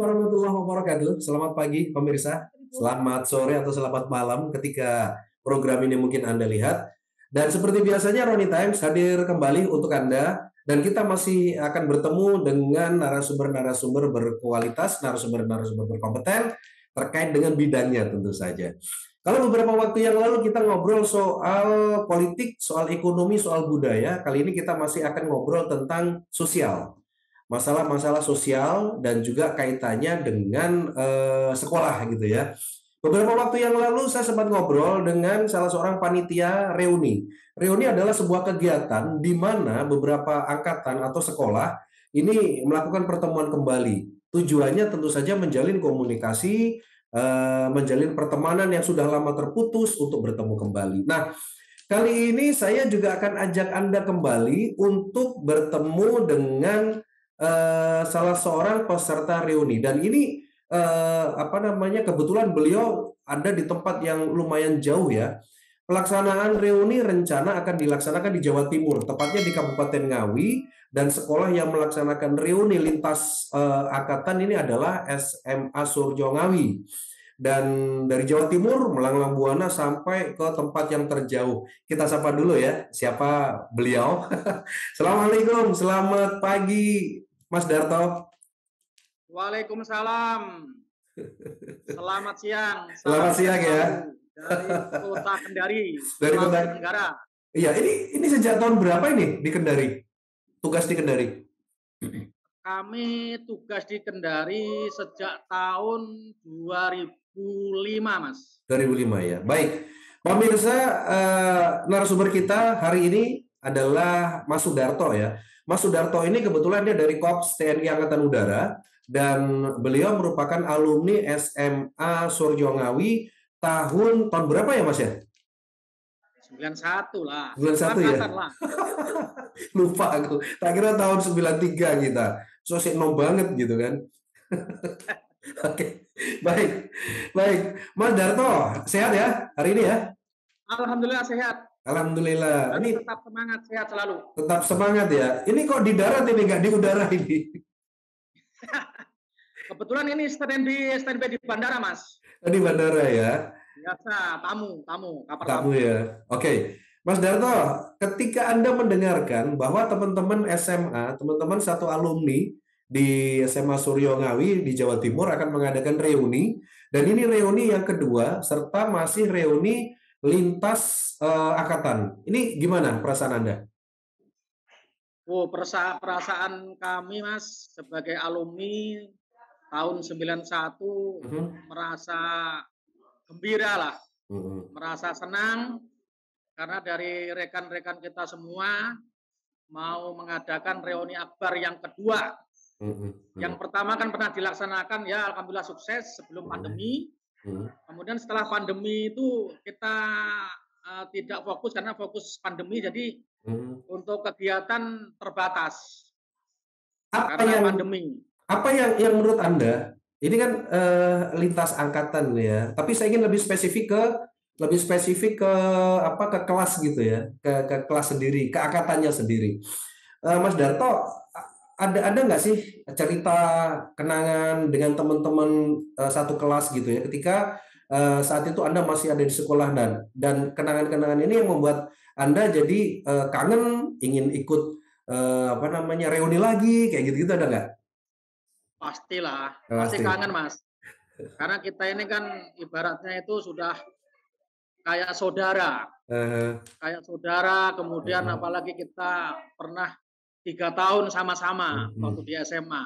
warahmatullahi wabarakatuh. Selamat pagi pemirsa, selamat sore atau selamat malam ketika program ini mungkin Anda lihat. Dan seperti biasanya Roni Times hadir kembali untuk Anda dan kita masih akan bertemu dengan narasumber-narasumber berkualitas, narasumber-narasumber berkompeten terkait dengan bidangnya tentu saja. Kalau beberapa waktu yang lalu kita ngobrol soal politik, soal ekonomi, soal budaya, kali ini kita masih akan ngobrol tentang sosial. Masalah-masalah sosial dan juga kaitannya dengan sekolah gitu ya. Beberapa waktu yang lalu saya sempat ngobrol dengan salah seorang panitia reuni. Reuni adalah sebuah kegiatan di mana beberapa angkatan atau sekolah ini melakukan pertemuan kembali. Tujuannya tentu saja menjalin komunikasi, menjalin pertemanan yang sudah lama terputus untuk bertemu kembali. Nah, kali ini saya juga akan ajak Anda kembali untuk bertemu dengan salah seorang peserta reuni dan ini kebetulan beliau ada di tempat yang lumayan jauh ya. Pelaksanaan reuni rencana akan dilaksanakan di Jawa Timur, tepatnya di Kabupaten Ngawi, dan sekolah yang melaksanakan reuni lintas angkatan ini adalah SMA Surjo Ngawi. Dan dari Jawa Timur melanglang buana sampai ke tempat yang terjauh. Kita sapa dulu ya, siapa beliau? Assalamualaikum, selamat pagi Mas Darto. Waalaikumsalam. Selamat siang. Selamat siang ya. Dari Kota Kendari, dari Kota Tenggara. Iya, ini sejak tahun berapa ini di Kendari? Tugas di Kendari? Kami tugas di Kendari sejak tahun 2005, Mas. 2005 ya. Baik. Pemirsa, narasumber kita hari ini adalah Mas Sudarto ya. Mas Sudarto ini kebetulan dia dari Korps TNI Angkatan Udara dan beliau merupakan alumni SMA Surjo Ngawi tahun berapa ya Mas ya? 91 lah. 91 ya? Lah. Lupa aku. Tak kira tahun 93 kita. So nom banget gitu kan. Oke. Baik. Mas Darto, sehat ya hari ini ya? Alhamdulillah sehat. Alhamdulillah. Ini tetap semangat, sehat selalu. Tetap semangat ya. Ini kok di darat ini, nggak di udara ini? Kebetulan ini standby di bandara, Mas. Di bandara ya. Biasa, tamu, kapal tamu ya. Oke. Mas Darto, ketika Anda mendengarkan bahwa teman-teman SMA, teman-teman satu alumni di SMA Suryo Ngawi di Jawa Timur akan mengadakan reuni, dan ini reuni yang kedua serta masih reuni lintas angkatan. Ini gimana perasaan Anda? Oh, perasaan kami Mas sebagai alumni tahun 91 merasa gembira lah. Merasa senang karena dari rekan-rekan kita semua mau mengadakan reuni akbar yang kedua. Yang pertama kan pernah dilaksanakan ya, alhamdulillah sukses sebelum pandemi. Kemudian setelah pandemi itu kita tidak fokus karena fokus pandemi, jadi untuk kegiatan terbatas karena pandemi. Apa yang menurut Anda? Ini kan lintas angkatan ya, tapi saya ingin lebih spesifik ke kelas gitu ya, ke kelas sendiri, ke angkatannya sendiri. Mas Darto, ada nggak sih cerita kenangan dengan teman-teman satu kelas gitu ya, ketika saat itu Anda masih ada di sekolah dan kenangan-kenangan ini yang membuat Anda jadi kangen, ingin ikut reuni lagi kayak gitu ada nggak? Pastilah, pasti kangen Mas. Karena kita ini kan ibaratnya itu sudah kayak saudara. Kayak saudara, kemudian apalagi kita pernah 3 tahun sama-sama waktu di SMA.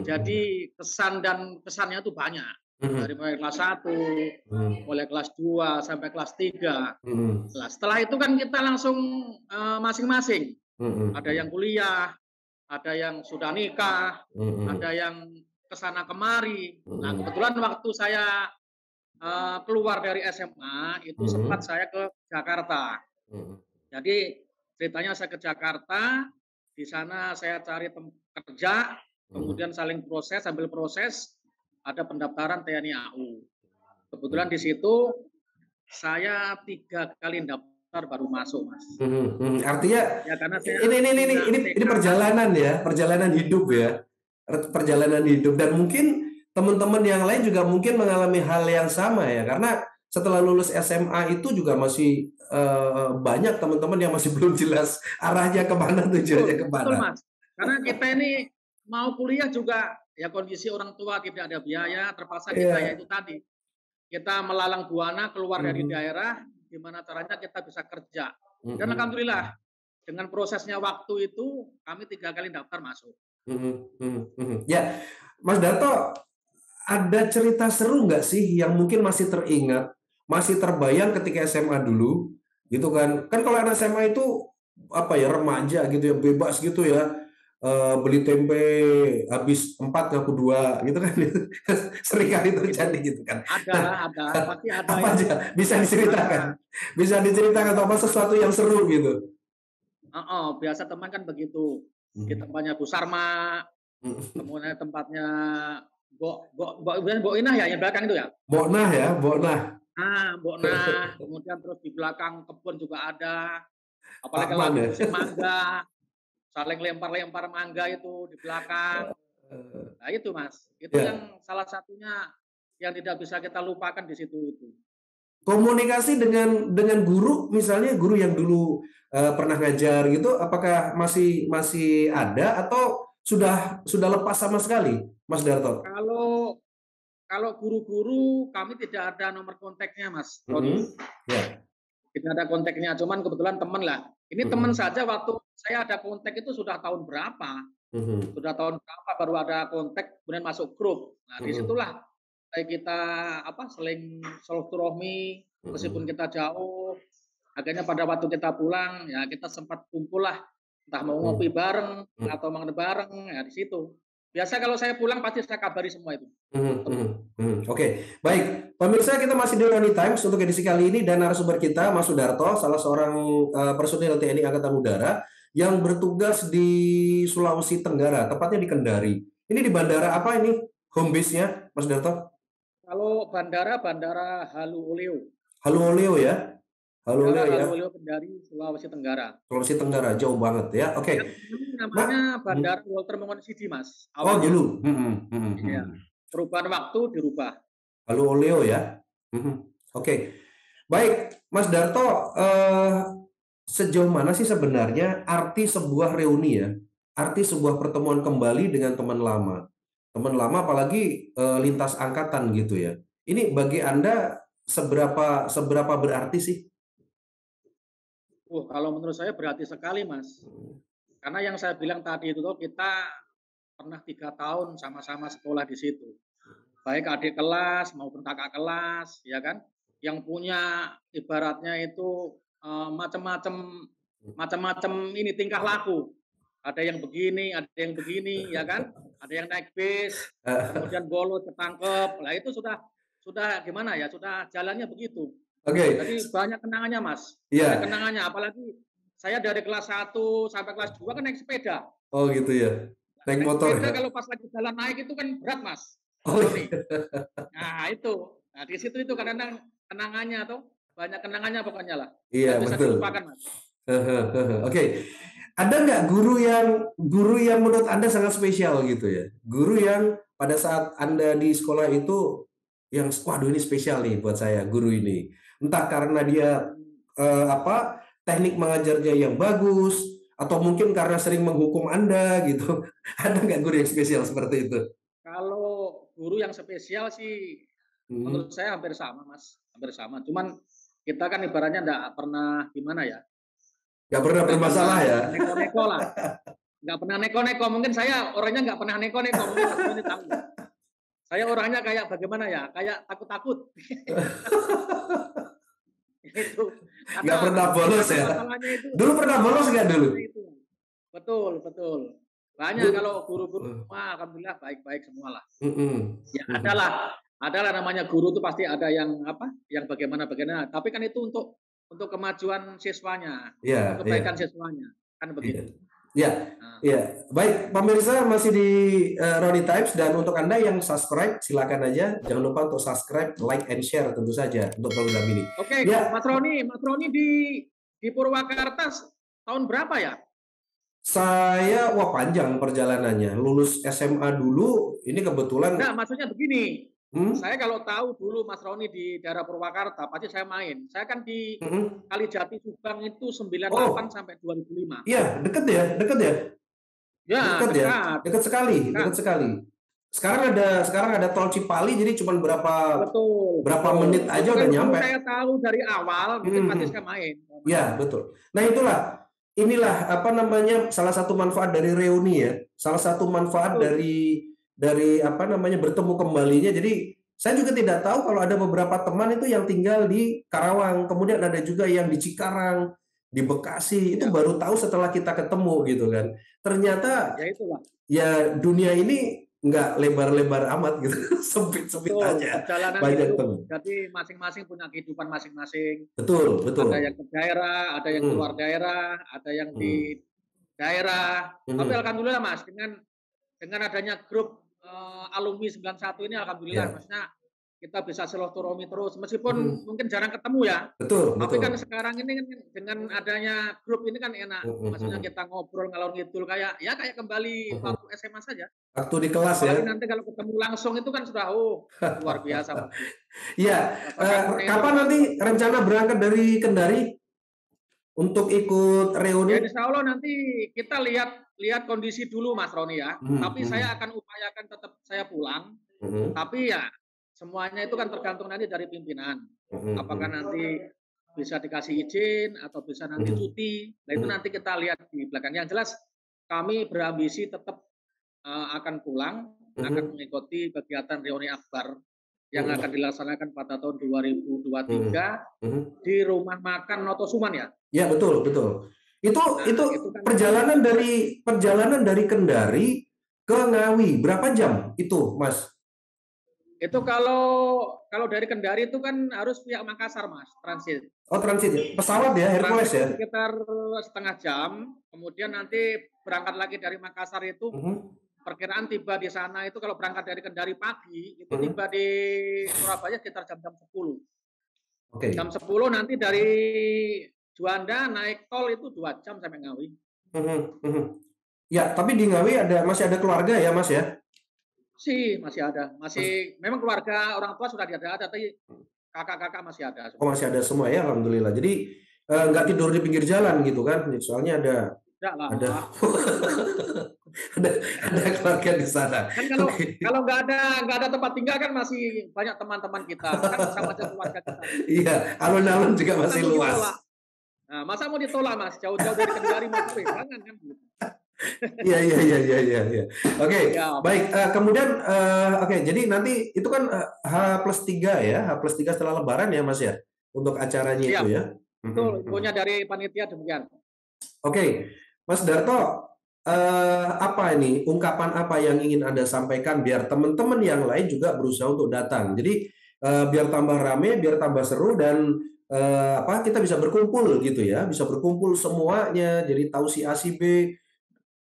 Jadi kesan dan kesannya itu banyak. Dari mulai kelas 1, mulai kelas 2 sampai kelas 3. Setelah itu kan kita langsung masing-masing. Ada yang kuliah, ada yang sudah nikah, ada yang kesana kemari. Nah, kebetulan waktu saya keluar dari SMA itu sempat saya ke Jakarta. Jadi ceritanya saya ke Jakarta, di sana saya cari kerja, kemudian sambil proses ada pendaftaran TNI AU. Kebetulan di situ saya 3 kali daftar baru masuk, Mas. Artinya ya, karena ini perjalanan ya, perjalanan hidup ya, perjalanan hidup, dan mungkin teman-teman yang lain juga mungkin mengalami hal yang sama ya, karena setelah lulus SMA itu juga masih banyak teman-teman yang masih belum jelas arahnya kemana, tujuannya Betul, kemana. Mas. Karena kita ini mau kuliah juga ya kondisi orang tua tidak ada biaya, terpaksa kita ya itu tadi. Kita melalang buana keluar dari daerah, gimana caranya kita bisa kerja. Dan alhamdulillah dengan prosesnya waktu itu kami 3 kali daftar masuk. Ya, Mas Darto, ada cerita seru nggak sih yang mungkin masih teringat, masih terbayang ketika SMA dulu, gitu kan? Kan kalau anak SMA itu apa ya, remaja gitu ya, bebas gitu ya, beli tempe habis 4 ngaku 2 gitu kan? Sering kali terjadi gitu kan. Ada, pasti ada. Apa aja bisa diceritakan? Bisa diceritakan atau apa sesuatu yang seru gitu? Biasa teman kan begitu. Di tempatnya Bu Sarma, kemudian tempatnya Mbok Inah ya, yang belakang itu ya? Mbok Nah ya, Mbok Nah. Mbok Nah, kemudian terus di belakang kebun juga ada. Apalagi Takman lagi ya? musim mangga, saling lempar-lempar mangga itu di belakang. Nah itu Mas, itu yang salah satunya yang tidak bisa kita lupakan di situ itu. Komunikasi dengan guru, misalnya guru yang dulu pernah ngajar gitu, apakah masih ada atau sudah lepas sama sekali, Mas Darto? Kalau guru-guru kami tidak ada nomor kontaknya Mas Roni. Tidak ada kontaknya, cuman kebetulan teman lah. Ini teman saja waktu saya ada kontak itu sudah tahun berapa? Sudah tahun berapa baru ada kontak, kemudian masuk grup. Nah disitulah kita saling silaturahmi, meskipun kita jauh. Akhirnya pada waktu kita pulang, ya kita sempat kumpul lah, entah mau ngopi bareng atau makan bareng, ya di situ. Biasa kalau saya pulang pasti saya kabari semua itu. Oke, baik. Pemirsa, kita masih di Roni Times untuk edisi kali ini dan narasumber kita Mas Sudarto, salah seorang personil TNI Angkatan Udara yang bertugas di Sulawesi Tenggara, tepatnya di Kendari. Ini di bandara apa ini home base-nya, Mas Sudarto? Kalau bandara Halu Oleo. Halu Oleo ya? Halu Oleo ya? Halu Oleo Kendari, Sulawesi Tenggara. Sulawesi Tenggara, jauh banget ya. Oke. Namanya Bandara Walter Mongonsidi, Mas. Oh, dulu. Iya. Perubahan waktu dirubah. Halu Oleo ya. Oke. Baik, Mas Darto, sejauh mana sih sebenarnya arti sebuah reuni ya? Arti sebuah pertemuan kembali dengan teman lama. Teman lama apalagi lintas angkatan gitu ya. Ini bagi Anda seberapa berarti sih? Kalau menurut saya berarti sekali, Mas. Karena yang saya bilang tadi itu kita pernah 3 tahun sama-sama sekolah di situ. Baik adik kelas maupun kakak kelas, ya kan? Yang punya ibaratnya itu macam-macam ini tingkah laku. Ada yang begini, ya kan? Ada yang naik bis, kemudian bolos ketangkep. Lah itu sudah gimana ya? Sudah jalannya begitu. Jadi banyak kenangannya, Mas. Banyak kenangannya, apalagi saya dari kelas 1 sampai kelas 2 kan naik sepeda. Oh gitu ya. Naik motor sepeda ya. Kalau pas lagi jalan naik itu kan berat, Mas. Nah, itu. Nah, di situ itu kadang-kadang kenangannya atau banyak kenangannya pokoknya lah. Iya, bisa betul. dilupakan, Mas. Oke. Ada nggak guru yang menurut Anda sangat spesial gitu ya? Guru yang pada saat Anda di sekolah itu yang waduh ini spesial nih buat saya guru ini. Entah karena dia teknik mengajarnya yang bagus atau mungkin karena sering menghukum Anda gitu. Ada nggak guru yang spesial seperti itu? Kalau guru yang spesial sih menurut saya hampir sama, Mas. Hampir sama. Cuman kita kan ibaratnya nggak pernah gimana ya? Nggak pernah bermasalah ya? Neko-neko lah. Nggak pernah neko-neko. Mungkin saya orangnya nggak pernah neko-neko. Mungkin Mas Roni tahu. Saya orangnya kayak bagaimana ya? Kayak takut-takut. Itu. Nggak pernah bolos ya? Dulu pernah bolos nggak dulu? Betul. Banyak kalau guru-guru, alhamdulillah baik-baik semua lah. Ya adalah namanya guru itu pasti ada yang yang bagaimana. Tapi kan itu untuk kemajuan siswanya, untuk kebaikan siswanya, kan begitu. Ya. Baik, pemirsa masih di Roni Times dan untuk Anda yang subscribe silakan aja, jangan lupa untuk subscribe, like, and share tentu saja untuk program ini. Oke, ya. Mas Roni di Purwakarta tahun berapa ya? Saya, wah panjang perjalanannya. Lulus SMA dulu, ini kebetulan. Nah, maksudnya begini. Hmm? Saya kalau tahu dulu Mas Roni di daerah Purwakarta, pasti saya main. Saya kan di Kalijati Subang itu 98 Oh, sampai 2005. iya, deket ya, deket ya, Ya, deket ya, dekat. deket sekali, Dekat. deket sekali. Sekarang ada tol Cipali, jadi cuma berapa Betul, berapa betul. menit Itu aja udah kalau nyampe. saya tahu dari awal, mungkin pasti saya main. Ya, betul. Nah, inilah apa namanya salah satu manfaat dari reuni ya. Salah satu manfaat Betul. dari apa namanya bertemu kembalinya. Jadi saya juga tidak tahu kalau ada beberapa teman itu yang tinggal di Karawang, kemudian ada juga yang di Cikarang, di Bekasi. Itu Ya, baru tahu setelah kita ketemu gitu kan. Ternyata ya itulah. ya dunia ini nggak lebar-lebar amat gitu, sempit-sempit Betul, aja. perjalanan Banyak itu. teman. Jadi masing-masing punya kehidupan masing-masing. Betul, Ada betul. yang ke daerah, ada yang keluar Hmm, daerah, ada yang hmm, di daerah. Tapi hmm. alhamdulillah Mas, dengan adanya grup alumni 91 ini alhamdulillah Ya. maksudnya kita bisa silaturahmi terus meskipun Hmm. mungkin jarang ketemu ya. Betul, Tapi kan betul. sekarang ini kan dengan adanya grup ini kan enak. Hmm, Maksudnya hmm, kita ngobrol ngalor ngidul kayak ya kayak kembali hmm. waktu SMA saja. Waktu di kelas ya. Apalagi nanti kalau ketemu langsung itu kan sudah luar biasa pasti. Iya, Rasa-rasanya itu kapan kan nanti rencana berangkat dari Kendari untuk ikut ya reuni? insya Allah nanti kita lihat lihat kondisi dulu Mas Roni ya. Hmm, Tapi saya hmm, akan upayakan tetap saya pulang. hmm, Tapi ya semuanya itu kan tergantung nanti dari pimpinan. hmm, Apakah hmm, nanti bisa dikasih izin atau bisa nanti hmm, cuti. Nah itu hmm, nanti kita lihat di belakang. Yang jelas kami berambisi tetap akan pulang, akan hmm, mengikuti kegiatan reuni akbar yang hmm, akan dilaksanakan pada tahun 2023 hmm, hmm. di Rumah Makan Notosuman ya. Ya, betul, betul. Itu Nah, itu kan perjalanan dari Kendari ke Ngawi berapa jam itu, Mas? itu kalau kalau dari Kendari itu kan harus via Makassar, Mas, transit. Oh, transit ya. Pesawat ya, Hercules Transit ya. itu sekitar setengah jam, kemudian nanti berangkat lagi dari Makassar itu Hmm, perkiraan tiba di sana itu kalau berangkat dari Kendari pagi itu hmm. tiba di Surabaya sekitar jam-jam 10. Jam Oke. 10 nanti dari Juanda naik tol itu 2 jam sampai Ngawi. Hmm, hmm. Ya, tapi di Ngawi masih ada keluarga ya, Mas ya? Masih ada. Masih memang keluarga orang tua sudah ada, tapi kakak-kakak masih ada Oh, semua. masih ada semua ya, alhamdulillah. Jadi nggak tidur di pinggir jalan gitu kan? Soalnya ada Tidak ada lah. ada ada keluarga di sana. Kan kalau Oke. kalau nggak ada tempat tinggal kan masih banyak teman-teman kita, kan sama aja keluarga kita. Iya, alun-alun juga Masa masih mau luas. ditolak? Nah, masa mau ditolak, Mas? Jauh-jauh dari Kendari mau ke jangan kan gitu. Iya, iya, iya, iya, iya, iya. Oke, Ya, baik. Kemudian, oke, jadi nanti itu kan H+3 ya, H+3 setelah Lebaran ya, Mas ya, untuk acaranya itu siap. ya. Mhm, Betul, mhm. infonya dari panitia demikian. Oke, Mas Darto, apa ini ungkapan apa yang ingin Anda sampaikan biar teman-teman yang lain juga berusaha untuk datang. Jadi biar tambah rame, biar tambah seru dan apa kita bisa berkumpul gitu ya, bisa berkumpul semuanya. Jadi tahu si A si B.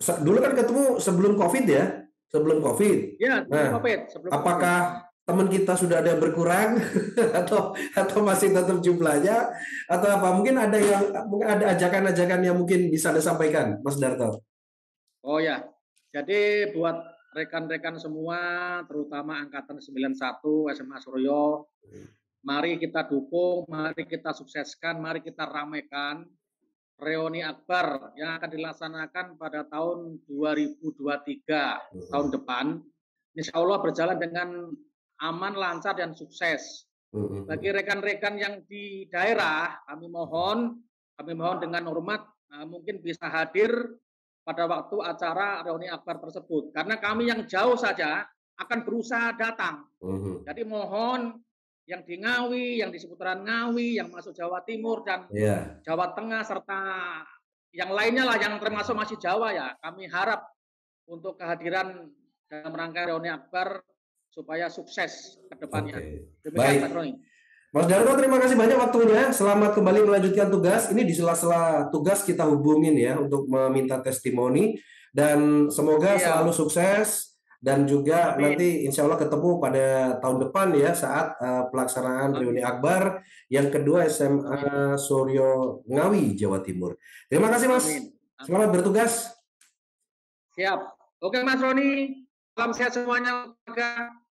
Dulu kan ketemu sebelum COVID ya, sebelum COVID. Ya, sebelum Nah, Covid, sebelum Covid. apakah teman kita sudah ada yang berkurang atau masih tetap jumlahnya atau apa? Mungkin ada ajakan-ajakan yang mungkin bisa disampaikan, Mas Darto. Oh ya, jadi buat rekan-rekan semua, terutama angkatan 91 SMA Suryo, mari kita dukung, mari kita sukseskan, mari kita ramaikan reuni akbar yang akan dilaksanakan pada tahun 2023 tahun Mhm, depan. Insya Allah berjalan dengan aman, lancar, dan sukses. Bagi mhm, rekan-rekan yang di daerah, kami mohon dengan hormat mungkin bisa hadir pada waktu acara reuni akbar tersebut. Karena kami yang jauh saja akan berusaha datang. mhm. Jadi mohon yang di Ngawi, yang di seputaran Ngawi, yang masuk Jawa Timur dan Iya, Jawa Tengah serta yang lainnya lah yang termasuk masih Jawa ya. Kami harap untuk kehadiran dalam rangka reuni akbar supaya sukses ke depannya. oke. Demikian Mas Baik. Roni. Mas Darto, terima kasih banyak waktunya. Selamat kembali melanjutkan tugas. Ini di sela-sela tugas kita hubungin ya untuk meminta testimoni dan semoga selalu Siap. sukses dan juga Amin. nanti insya Allah ketemu pada tahun depan ya saat pelaksanaan reuni Amin. akbar yang kedua Amin. SMA Suryo Ngawi, Jawa Timur. Terima kasih Mas. Amin. Selamat Amin. bertugas. Siap. Oke Mas Roni, salam sehat semuanya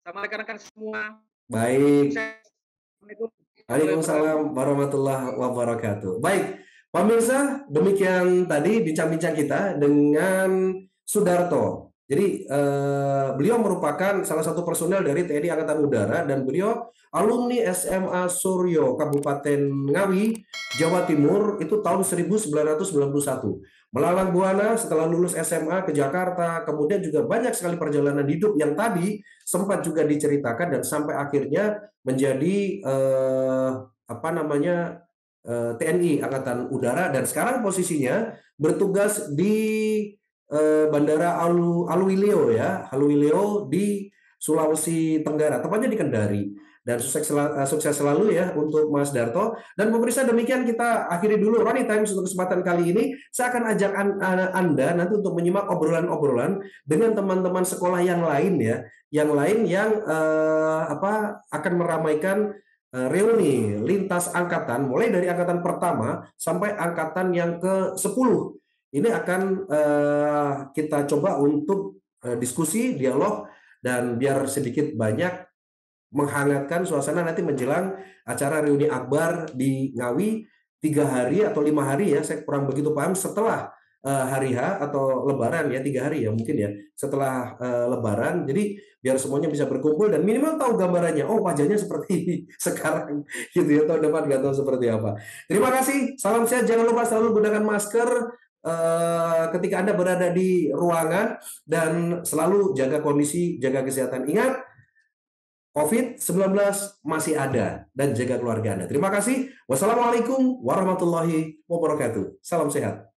sama rekan-rekan semua. Baik. Assalamualaikum warahmatullahi Waalaikumsalam wabarakatuh. warahmatullahi wabarakatuh. Baik, pemirsa, demikian tadi bincang-bincang kita dengan Sudarto. Jadi beliau merupakan salah satu personel dari TNI Angkatan Udara dan beliau alumni SMA Suryo Kabupaten Ngawi, Jawa Timur itu tahun 1991. Melalang buana setelah lulus SMA ke Jakarta, kemudian juga banyak sekali perjalanan hidup yang tadi sempat juga diceritakan dan sampai akhirnya menjadi apa namanya TNI Angkatan Udara dan sekarang posisinya bertugas di Bandara Alulilio ya, Alulilio di Sulawesi Tenggara, tepatnya di Kendari. Dan sukses selalu ya untuk Mas Darto. Dan pemirsa demikian kita akhiri dulu Ronnie Times untuk kesempatan kali ini. Saya akan ajak Anda nanti untuk menyimak obrolan-obrolan dengan teman-teman sekolah yang lain ya, yang akan meramaikan reuni lintas angkatan mulai dari angkatan pertama sampai angkatan yang ke-10. Ini akan kita coba untuk diskusi, dialog, dan biar sedikit banyak menghangatkan suasana nanti menjelang acara reuni akbar di Ngawi 3 hari atau 5 hari ya, saya kurang begitu paham setelah hari H atau Lebaran ya, 3 hari ya mungkin ya setelah Lebaran. Jadi biar semuanya bisa berkumpul dan minimal tahu gambarannya. Oh wajahnya seperti sekarang gitu ya, tahun depan nggak tahu seperti apa. Terima kasih, salam sehat, jangan lupa selalu gunakan masker ketika Anda berada di ruangan dan selalu jaga kondisi, jaga kesehatan. Ingat, COVID-19 masih ada dan jaga keluarga Anda. Terima kasih. Wassalamualaikum warahmatullahi wabarakatuh. Salam sehat.